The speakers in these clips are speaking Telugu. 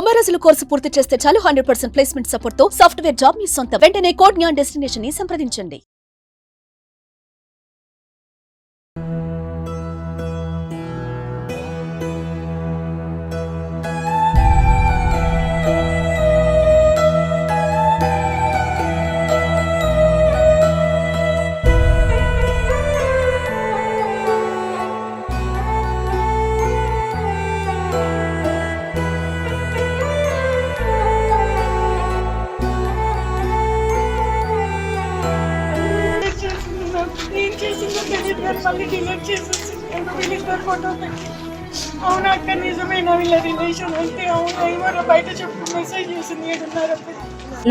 90 రోజుల కోర్సు పూర్తి చేస్తే చాలు 100% ప్లేస్మెంట్ సపోర్ట్ తో సాఫ్ట్వేర్ జాబ్ మీ సొంతం. వెంటనే కోడ్ జ్ఞాన్ డెస్టినేషన్ ని సంప్రదించండి. మళ్ళీ డిలీట్ చేసేసి వీళ్ళిద్దరు ఫోటో పెట్టి అవును అక్క నిజమేనా వీళ్ళ రిలేషన్ అంటే అవును ఇవాళ బయట చెప్పు మెసేజ్ చేసింది ఏడున్నారు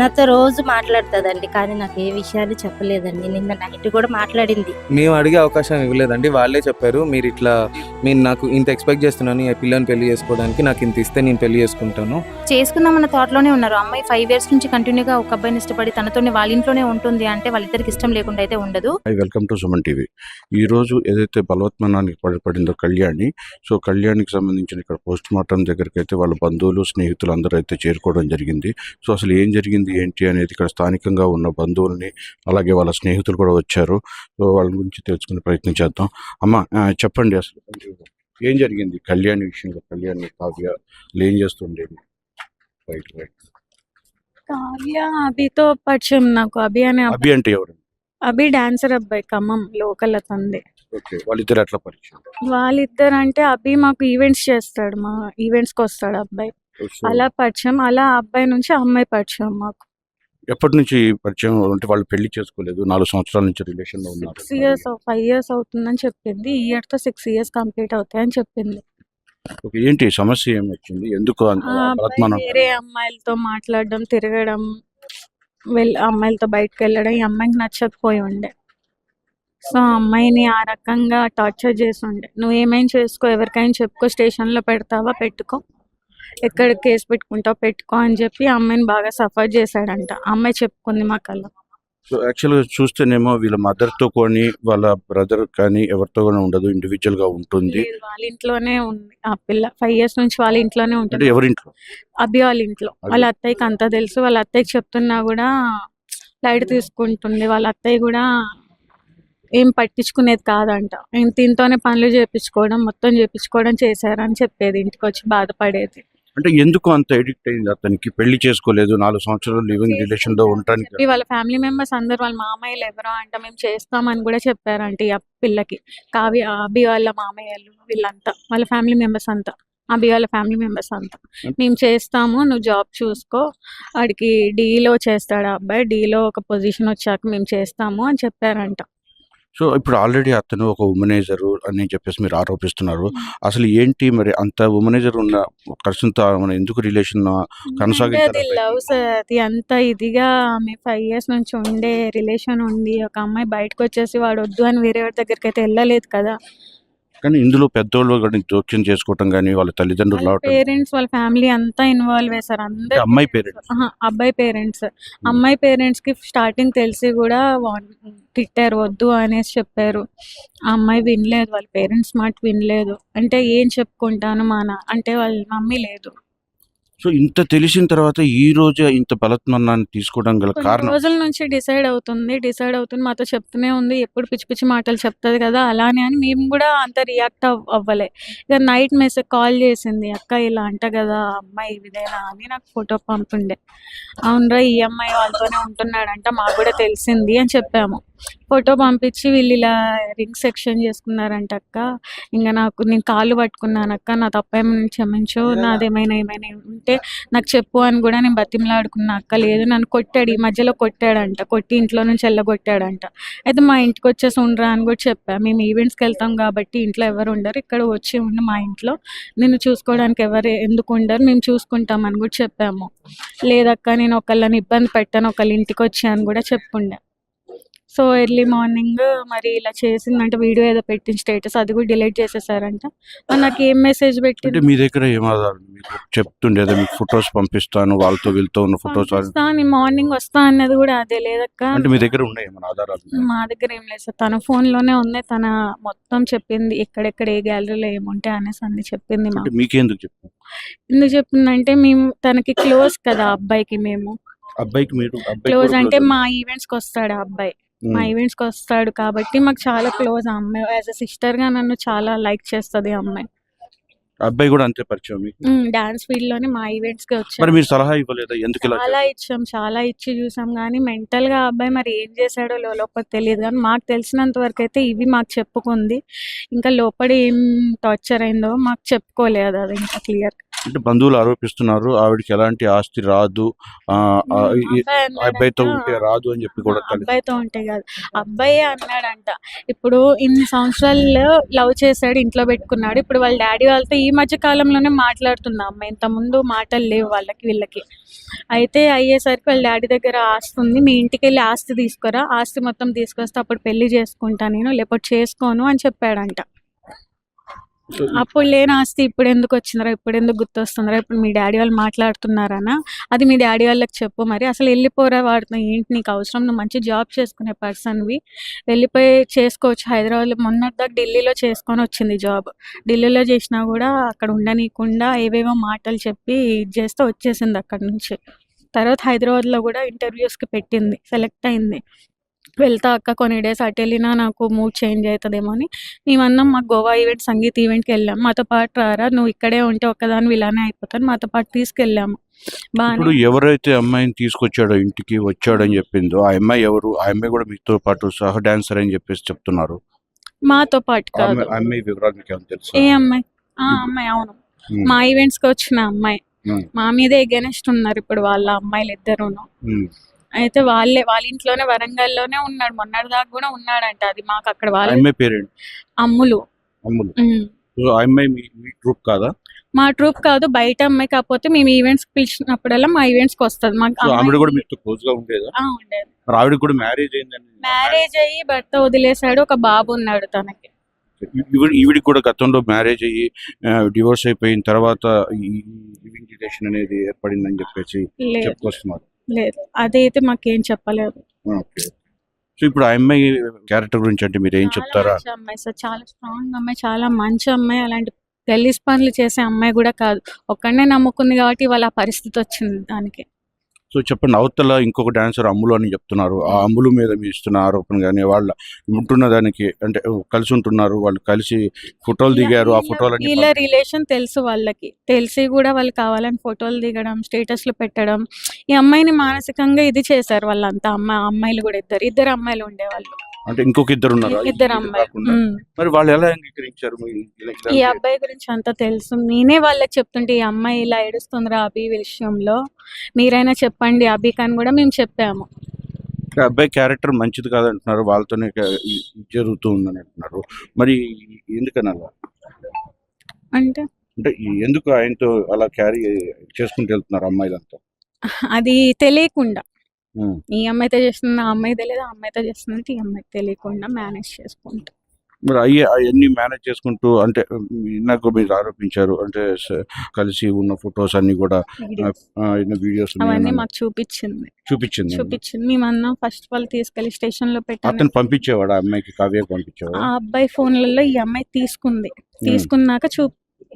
నాతో రోజు మాట్లాడుతుందండి, కానీ నాకు ఏ విషయాలు చెప్పలేదండి. నిన్న నైట్ కూడా మాట్లాడింది. మేము అడిగే అవకాశం ఇవ్వలేదండి, వాళ్ళే చెప్పారు మీరు ఇట్లా మీరు నాకు ఇంత ఎక్స్పెక్ట్ చేస్తున్నాను ఈ పిల్లని పెళ్లి చేసుకోవడానికి, నాకు ఇంత ఇస్తే నేను పెళ్లి చేసుకుంటాను. చేసుకుందామన్న థాట్లోనే ఉన్నారు. అమ్మాయి 5 years నుంచి కంటిన్యూగా ఒక అబ్బాయిని ఇష్టపడి తనతోనే వాళ్ళ ఇంట్లోనే ఉంటుంది అంటే వాళ్ళిద్దరికి ఇష్టం లేకుండా అయితే ఉండదు. Welcome to Suman TV. ఈరోజు ఏదైతే బలవత్మనానికి పడిందో కళ్యాణి, సో కళ్యాణికి సంబంధించిన ఇక్కడ పోస్ట్ మార్టం దగ్గరికి అయితే వాళ్ళ బంధువులు స్నేహితులు అందరూ అయితే చేరుకోవడం జరిగింది. సో అసలు ఏం జరిగింది ఏంటి అనేది ఇక్కడ స్థానికంగా ఉన్న బంధువుల్ని అలాగే వాళ్ళ స్నేహితులు కూడా వచ్చారు. సో వాళ్ళ గురించి తెలుసుకునే ప్రయత్నం చేద్దాం. అమ్మ చెప్పండి, అసలు ఏం జరిగింది కళ్యాణి విషయంలో? కళ్యాణి కావ్య ఏం చేస్తుండేది? కావ్య అభితో పరిచయం నాకు. అభి అంటే ఎవరు? అభి డాన్సర్ అబ్బాయి, ఖమ్మం లోకల్ అతంది. ఓకే, వాళ్ళిద్దరు ఎట్లా పరిచయం? వాళ్ళిద్దరు అంటే అభి మాకు ఈవెంట్స్ చేస్తాడు, మా ఈవెంట్స్కి వస్తాడు అబ్బాయి, అలా పరిచయం. అలా అబ్బాయి నుంచి అమ్మాయి పరిచయం మాకు. ఎప్పటి నుంచి పరిచయం? అంటే వాళ్ళు పెళ్లి చేసుకోలేదు, 4 సంవత్సరాల నుంచి రిలేషన్ లో ఉన్నారు. 5 years అవుతుందని చెప్పింది. ఈ ఇయర్ తో 6 years కంప్లీట్ అవుతాయని చెప్పింది. ఓకే, ఏంటి సమస్య ఏం వచ్చింది? ఎందుకు వేరే అమ్మాయిలతో మాట్లాడడం, తిరగడం, అమ్మాయిలతో బయటకు వెళ్ళడం ఈ అమ్మాయికి నచ్చకపోయి ఉండే. సో అమ్మాయిని ఆ రకంగా టార్చర్ చేసి ఉండే. నువ్వు ఏమైనా చేసుకో, ఎవరికైనా చెప్పుకో, స్టేషన్లో పెడతావా పెట్టుకో, ఎక్కడ కేసు పెట్టుకుంటావు పెట్టుకో అని చెప్పి అమ్మాయిని బాగా సఫర్ చేశాడంట. అమ్మాయి చెప్పుకుంది మాకల్లా. సో యాక్చువల్గా చూస్తేనేమో వీళ్ళ మదర్తో కానీ వాళ్ళ బ్రదర్ కానీ ఎవరితో కూడా ఉండదు, ఇండివిజువల్ గా ఉంటుంది. వాళ్ళ ఇంట్లోనే ఉంది ఆ పిల్ల. 5 years నుంచి వాళ్ళ ఇంట్లోనే ఉంటుంది. ఎవరింట్లో? అభి వాళ్ళ ఇంట్లో. వాళ్ళ అత్తయ్యకి అంతా తెలుసు. వాళ్ళ అత్తయ్యకి చెప్తున్నా కూడా లైట్ తీసుకుంటుంది. వాళ్ళ అత్తయ్య కూడా ఏం పట్టించుకునేది కాదంట. దీంతోనే పనులు చేపించుకోవడం, మొత్తం చేపించుకోవడం చేశారని చెప్పేది. ఇంటికి వచ్చి బాధపడేది. అంటే ఎందుకు అంత ఎడిక్ట్ అయింది అతనికి? పెళ్లి చేసుకోలేదు, 4 సంవత్సరాలు లివింగ్ రిలేషన్ లో ఉండడానికి. వాళ్ళ ఫ్యామిలీ మెంబర్స్ అందరు, వాళ్ళ మామయ్యలు ఎవరో అంట మేము చేస్తామని కూడా చెప్పారంట ఈ పిల్లకి. కావ్య అభి వాళ్ళ మామయ్యలు వీళ్ళంతా వాళ్ళ ఫ్యామిలీ మెంబర్స్ అంతా, అభి వాళ్ళ ఫ్యామిలీ మెంబర్స్ అంతా మేము చేస్తాము, నువ్వు జాబ్ చూసుకో, వాడికి డీలో చేస్తాడు ఆ అబ్బాయి, డీలో ఒక పొజిషన్ వచ్చాక మేము చేస్తాము అని చెప్పారంట. సో ఇప్పుడు ఆల్రెడీ అతను ఒక ఉమనైజర్ అని చెప్పేసి మీరు ఆరోపిస్తున్నారు. అసలు ఏంటి మరి అంత ఉమనైజర్ ఉన్న పర్సన్తో మనం ఎందుకు రిలేషన్ కొనసాగించాలి? లవ్స్ అది అంత ఇదిగా ఆమె 5 years నుంచి ఉండే రిలేషన్ ఉంది. ఒక అమ్మాయి బయటకు వచ్చేసి వాడు వద్దు అని వేరే వాడి దగ్గరికి అయితే వెళ్ళలేదు కదా. కానీ ఇందులో పెద్దోళ్ళు కానీ జోక్యం చేసుకోవటం కానీ వాళ్ళ తల్లిదండ్రులు, పేరెంట్స్, వాళ్ళ ఫ్యామిలీ అంతా ఇన్వాల్వ్ అయ్యారు. అందరూ అమ్మాయి పేరెంట్స్, అబ్బాయి పేరెంట్స్. అమ్మాయి పేరెంట్స్ కి స్టార్టింగ్ తెలిసి కూడా తిట్టారు, వద్దు అనేసి చెప్పారు. ఆ అమ్మాయి వినలేదు, వాళ్ళ పేరెంట్స్ మాట వినలేదు. అంటే ఏం చెప్పుకుంటాను అంటే వాళ్ళ మమ్మీ లేదు. సో ఇంత తెలిసిన తర్వాత ఈ రోజు ఇంత బలత్మన్నాన్ని తీసుకోవడం గల కారణం? రోజుల నుంచి డిసైడ్ అవుతుంది మాతో చెప్తూనే ఉంది. ఎప్పుడు పిచ్చి పిచ్చి మాటలు చెప్తుంది కదా అలానే అని మేము కూడా అంత రియాక్ట్ అవ్వలే. ఇక నైట్ మెసేజ్ కాల్ చేసింది, అక్క ఇలా అంట కదా అమ్మాయి ఇదేనా అని. నాకు ఫోటో పంపిండే. అవునరా ఈ అమ్మాయి వాళ్ళతోనే ఉంటున్నాడంట, మాకు కూడా తెలిసింది అని చెప్పాము. ఫోటో పంపించి వీళ్ళు ఇలా రింగ్ సెక్షన్ చేసుకున్నారంట అక్క, ఇంకా నేను కాళ్ళు పట్టుకున్నాను అక్క, నా తప్పేమైనా క్షమించు, నాదేమైనా ఉంటే నాకు చెప్పు అని కూడా నేను బతిమలాడుకున్నా అక్క. లేదు నన్ను కొట్టాడు, ఈ మధ్యలో కొట్టాడంట, కొట్టి ఇంట్లో నుంచి వెళ్ళగొట్టాడంట. అయితే మా ఇంటికి వచ్చేసి ఉండరా అని కూడా చెప్పా. మేము ఈవెంట్స్కి వెళ్తాం కాబట్టి ఇంట్లో ఎవరు ఉండరు, ఇక్కడ వచ్చి ఉండి మా ఇంట్లో నిన్ను చూసుకోవడానికి ఎవరు ఎందుకు ఉండరు, మేము చూసుకుంటామని కూడా చెప్పాము. లేదక్క నేను ఒకళ్ళని ఇబ్బంది పెట్టాను, ఒకళ్ళ ఇంటికి వచ్చి అని కూడా చెప్పుండే. సో ఎర్లీ మార్నింగ్ మరి ఇలా చేసిందంటే వీడియో ఏదో పెట్టిన స్టేటస్ అది కూడా డిలీట్ చేసేసారంట. మరి నాకు ఏం మెసేజ్ అంటే పెట్టింది మీ దగ్గర ఏం ఆధారం? మీరు చెప్తుండేదా మీకు ఫొటోస్ పంపిస్తాను వాళ్ళతో వీళ్ళతో ఉన్న ఫొటోస్ పంపిస్తా అని మార్నింగ్ వస్తా అన్నది కూడా అదే లేదక్క. అంటే మీ దగ్గర ఉన్నాయి ఏమైనా ఆధారాలు? మా దగ్గర ఏం లేదు సార్. తన ఫోన్లోనే ఉంది. తన మొత్తం చెప్పింది ఎక్కడెక్కడ ఏ గ్యాలరీలో ఏముంటాయి అనేసి అన్ని చెప్పింది అంటే మాకు. మీకెందుకు చెప్పు? ఎందుకు చెప్పిందంటే మేము తనకి క్లోజ్ కదా ఆ అబ్బాయికి. మేము అబ్బాయికి మీరు క్లోజ్ అంటే మా ఈవెంట్స్కి వస్తాడు ఆ అబ్బాయి. మా ఈవెంట్స్కి వస్తాడు కాబట్టి మాకు చాలా క్లోజ్. ఆ అమ్మాయి యాజ్ అ సిస్టర్గా నన్ను చాలా లైక్ చేస్తుంది ఆ అమ్మాయి. అబ్బాయి కూడా అంతే పరిచయం మీకు? డాన్స్ ఫీల్డ్ లోనే మా ఈవెంట్స్ కి మరి వచ్చాడు. మీరు సలహా ఇవ్వలేదా ఎందుకు ఇలా చాలా ఇచ్చాం, చాలా ఇచ్చి చూసాం కానీ మెంటల్ గా ఆ అబ్బాయి మరి ఏం చేశాడో లోపల తెలియదు. కానీ మాకు తెలిసినంత వరకు అయితే ఇవి మాకు చెప్పుకుంది. ఇంకా లోపల ఏం టార్చర్ అయిందో మాకు చెప్పుకోలేదు అది ఇంకా క్లియర్. అంటే బంధువులు ఆరోపిస్తున్నారు ఆవిడకి ఎలాంటి ఆస్తి రాదు, అబ్బాయితో ఉంటే రాదు అని చెప్పి కూడా అబ్బాయితో ఉంటే కాదు అబ్బాయే అన్నాడంట. ఇప్పుడు ఇన్ని సంవత్సరాలు లవ్ చేశాడు, ఇంట్లో పెట్టుకున్నాడు. ఇప్పుడు వాళ్ళ డాడీ వాళ్ళతో ఈ మధ్య కాలంలోనే మాట్లాడుతున్నా అమ్మాయి. ఇంత ముందు మాటలు లేవు వాళ్ళకి వీళ్ళకి. అయితే అయ్యేసరికి వాళ్ళ డాడీ దగ్గర ఆస్తి ఉంది, మీ ఇంటికి వెళ్ళి ఆస్తి తీసుకురా, ఆస్తి మొత్తం తీసుకొస్తే అప్పుడు పెళ్లి చేసుకుంటా నేను, లేకపోతే చేసుకోను అని చెప్పాడంట. అప్పుడు లేని ఆస్తి ఇప్పుడు ఎందుకు వచ్చిందిరా, ఇప్పుడు ఎందుకు గుర్తొస్తుందిరా, ఇప్పుడు మీ డాడీ వాళ్ళు మాట్లాడుతున్నారనా, అది మీ డాడీ వాళ్ళకి చెప్పు. మరి అసలు వెళ్ళిపోరా వాడుతున్నావు ఏంటి, నీకు అవసరం, నువ్వు మంచి జాబ్ చేసుకునే పర్సన్వి, వెళ్ళిపోయి చేసుకోవచ్చు. హైదరాబాద్లో మొన్నటిదాకా ఢిల్లీలో చేసుకొని వచ్చింది జాబ్. ఢిల్లీలో చేసినా కూడా అక్కడ ఉండనీయకుండా ఏవేవో మాటలు చెప్పి ఇది చేస్తే వచ్చేసింది అక్కడ నుంచి. తర్వాత హైదరాబాద్లో కూడా ఇంటర్వ్యూస్కి పెట్టింది, సెలెక్ట్ అయింది. వెళ్తా అక్క కొన్ని డేస్ అటు వెళ్ళినా నాకు మూడ్ చేంజ్ అవుతుందేమో అని మేమన్నాం. మాకు గోవా ఈవెంట్, సంగీత్ ఈవెంట్కి వెళ్ళాం. మాతో పాటు రారా, నువ్వు ఇక్కడే ఉంటే ఒక్కదాని ఇలానే అయిపోతాను, మాతో పాటు తీసుకెళ్ళాము. ఇప్పుడు బాగానే ఎవరైతే అమ్మాయిని తీసుకొచ్చాడో ఇంటికి వచ్చాడని చెప్పిందో ఆ అమ్మాయి ఎవరు? ఆ అమ్మాయి కూడా మీతో పాటు సహ డాన్సర్ అని చెప్పేసి చెప్తున్నారు. మాతో పాటు ఆ కాదు. అమ్మాయి- ఆ అమ్మాయి వివరాలు మీకు ఏమైనా తెలుసా? ఏ అమ్మాయి? ఆ అమ్మాయి అవును, ఉమ్, మా ఈవెంట్స్కి వచ్చిన అమ్మాయి. ఉమ్, మా మీదే ఎగెనెస్ట్ ఉన్నారు ఇప్పుడు వాళ్ళ అమ్మాయిలు ఇద్దరును. ఉమ్. అయితే వాళ్ళ ఇంట్లోనే వరంగల్లోనే ఉన్నాడు, మొన్నటిదాకా కూడా ఉన్నాడంట. అది మాకు అక్కడ ఆ వాళ్ళ అమ్మాయి పేరేంటి? అమ్ములు. అమ్ములు. ఉమ్. సో ఆ అమ్మాయి మీ ట్రూప్ కాదా? మా ట్రూప్ కాదు, బయట అమ్మాయి. కాకపోతే మేము ఈవెంట్స్ పిలిచినప్పుడల్లా మా ఈవెంట్స్కి వస్తుంది. మాకు సో ఆవిడ అమ్మాయి కూడా మీతో క్లోజ్ గా ఉండేదా? ఉండేది. మరి ఆవిడకి కూడా మ్యారేజ్ అయిందని? మ్యారేజ్ అయ్యి భర్త వదిలేశాడు, ఒక బాబు ఉన్నాడు తనకి. ఈవిడికి కూడా గతంలో మ్యారేజ్ అయ్యి డివోర్స్ అయిపోయిన తర్వాత లివింగ్ రిలేషన్ అనేది ఏర్పడిందని చెప్పేసి లేదు చెప్పుకొస్తున్నారు. లేదు, అదైతే మాకేం చెప్పలేదు. ఓకే. సో ఇప్పుడు ఆ అమ్మాయి క్యారెక్టర్ గురించి అంటే మీరు ఏం చాలా చెప్తారా? మంచి అమ్మాయి సార్, చాలా స్ట్రాంగ్ అమ్మాయి, చాలా మంచి అమ్మాయి. అలాంటి గలీజ్ పనులు చేసే అమ్మాయి కూడా కాదు. ఒక్కడనే నమ్ముకుంది కాబట్టి వాళ్ళ పరిస్థితి వచ్చింది దానికి. సో చెప్పండి, అవతల ఇంకొక డాన్సర్ అమ్ములు అని చెప్తున్నారు. ఆ అమ్ములు మీద మీ ఇస్తున్న ఆరోపణ కానీ వాళ్ళ ఉంటున్న దానికి అంటే కలిసి ఉంటున్నారు, వాళ్ళు కలిసి ఫోటోలు దిగారు, ఆ ఫోటోలన్నీ వీళ్ళ రిలేషన్ తెలుసు వాళ్ళకి, తెలిసి కూడా వాళ్ళు కావాలని ఫోటోలు దిగడం, స్టేటస్లు పెట్టడం, ఈ అమ్మాయిని మానసికంగా ఇది చేశారు వాళ్ళంతా. అమ్మాయిలు కూడా ఇద్దరు అమ్మాయిలు ఉండేవాళ్ళు, అంటే ఇంకొక ఇద్దరు ఉన్నారు ఇద్దరు అమ్మాయిలు. మరి వాళ్ళు ఎలా అంగీకరించారు? ఈ అబ్బాయి గురించి అంతా తెలుసు. నేనే వాళ్ళకి చెప్తుంటే ఈ అమ్మాయి ఇలా ఏడుస్తుందిరా అభి విషయంలో, మీరైనా చెప్పండి అభికి అని కూడా మేము చెప్పాము. అబ్బాయి క్యారెక్టర్ మంచిది కాదంటున్నారు, వాళ్ళతోనే జరుగుతూ ఉందని అంటున్నారు. మరి ఎందుకని అలా? అంటే అంటే ఎందుకు ఆయనతో అలా క్యారీ చేసుకుంటూ వెళ్తున్నారు అమ్మాయిలంతా? అది తెలియకుండా, ఉమ్. ఈ అమ్మాయితో చేస్తున్న ఆ అమ్మాయి తెలియదు, ఆ అమ్మాయితో చేస్తున్నట్టు ఈ అమ్మాయికి తెలియకుండా మేనేజ్ చేసుకుంటా. మరి అవన్నీ మేనేజ్ చేసుకుంటూ అంటే నాకు మీరు ఆరోపించారు అంటే కలిసి ఉన్న ఫొటోస్ అన్ని కూడా వీడియోస్ అవన్నీ మాకు చూపించింది. మేమన్నా ఫస్ట్ వాళ్ళు తీసుకెళ్లి స్టేషన్ లో పెట్టాను. అతను పంపించేవాడు, ఆ అమ్మాయికి కావ్యకి పంపించేవాడు. ఆ అబ్బాయి ఫోన్లలో ఈ అమ్మాయి తీసుకున్నాక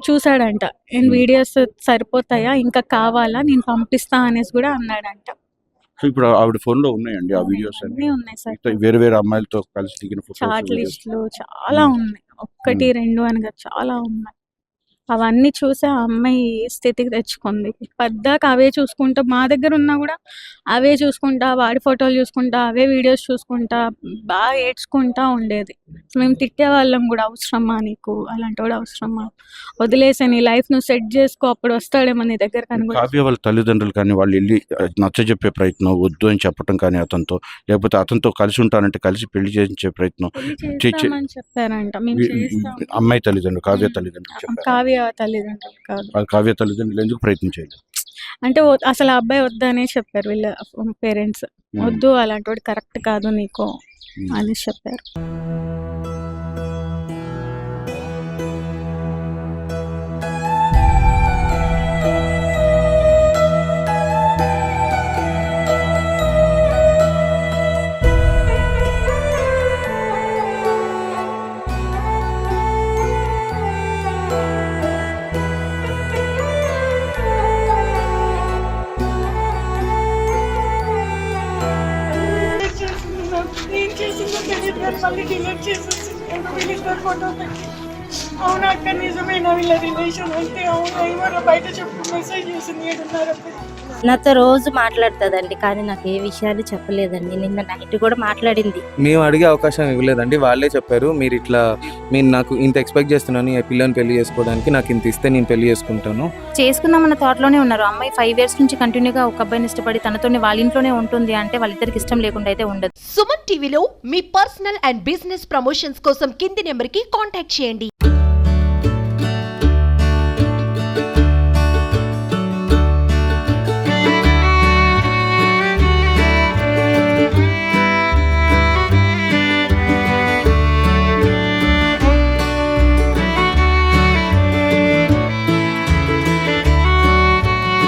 చూసాడంట. నేను వీడియోస్ సరిపోతాయా, ఇంకా కావాలా, నేను పంపిస్తా అనేసి కూడా అన్నాడంట. సో ఇప్పుడు ఆవిడ ఫోన్ లో ఉన్నాయండి ఆ వీడియోస్ అన్ని? అన్నీ ఉన్నాయి సార్, వేరే వేరే అమ్మాయిలతో కలిసి దిగిన చాట్ ఫోటోస్. లిస్టులు చాలా ఉన్నాయి, ఒక్కటి రెండు అనగా చాలా ఉన్నాయి. అవన్నీ చూసి ఆ అమ్మాయి స్థితికి తెచ్చుకుంది. పెద్దగా అవే చూసుకుంటా, మా దగ్గర ఉన్నా కూడా అవే చూసుకుంటా, వాడి ఫోటోలు చూసుకుంటా, అవే వీడియోస్ చూసుకుంటా బాగా ఏడ్చుకుంటా ఉండేది. మేము తిట్టేవాళ్ళం కూడా, అవసరమా నీకు అలాంటి వాడు, అవసరమా, వదిలేసే నీ లైఫ్ నువ్వు సెట్ చేసుకో, అప్పుడు వస్తాడేమో నీ దగ్గర అని కూడా. కావ్య వాళ్ళ తల్లిదండ్రులు కానీ వాళ్ళు వెళ్ళి నచ్చజెప్పే ప్రయత్నం, వద్దు అని చెప్పడం కానీ అతనితో, లేకపోతే అతనితో కలిసి ఉంటానంటే కలిసి పెళ్లి చేయించే ప్రయత్నం చేస్తామని చెప్పారంట. మేము చేస్తాం. అమ్మాయి తల్లిదండ్రులు, కావ్య తల్లిదండ్రులు చెప్పారు. కావ్య తల్లిదండ్రులు కాదు, కావ్య తల్లిదండ్రులు ఎందుకు ప్రయత్నం చేయలేదు? అంటే అసలు ఆ అబ్బాయి వద్దనే చెప్పారు వీళ్ళ పేరెంట్స్. వద్దు అలాంటి వాడు కరెక్ట్ కాదు నీకు అని చెప్పారు. నేను చేసిందో తెలియదు కానీ మళ్ళీ డిలీట్ చేసేసి వీళ్ళిద్దరు ఫోటో పెట్టి అవునా అక్క నిజమేనా వీళ్ళ రిలేషన్ అంటే అవునా ఏమన్నా బయట చెప్పు మెసేజ్ చేసింది 7:30. నాతో రోజు మాట్లాడుతుందండి కానీ నాకు ఏ విషయాలు చెప్పలేదండి. నిన్న నైట్ కూడా మాట్లాడింది. మేము అడిగే అవకాశం ఇవ్వలేదండి. వాళ్ళే చెప్పారు మీరు నాకు ఇంత ఎక్స్పెక్ట్ చేస్తున్నాను ఈ పిల్లని పెళ్లి చేసుకోవడానికి, నాకు ఇంత ఇస్తే నేను పెళ్లి చేసుకుంటాను. చేసుకుందామన్న థాట్లోనే ఉన్నారు. అమ్మాయి 5 years నుంచి కంటిన్యూగా ఒక అబ్బాయిని ఇష్టపడి తనతోనే వాళ్ళ ఇంట్లోనే ఉంటుంది అంటే వాళ్ళిద్దరికి ఇష్టం లేకుండా అయితే ఉండదు. సుమన్ టీవీలో మీ పర్సనల్ అండ్ బిజినెస్ ప్రమోషన్స్ కోసం కింది నెంబర్కి కాంటాక్ట్ చేయండి.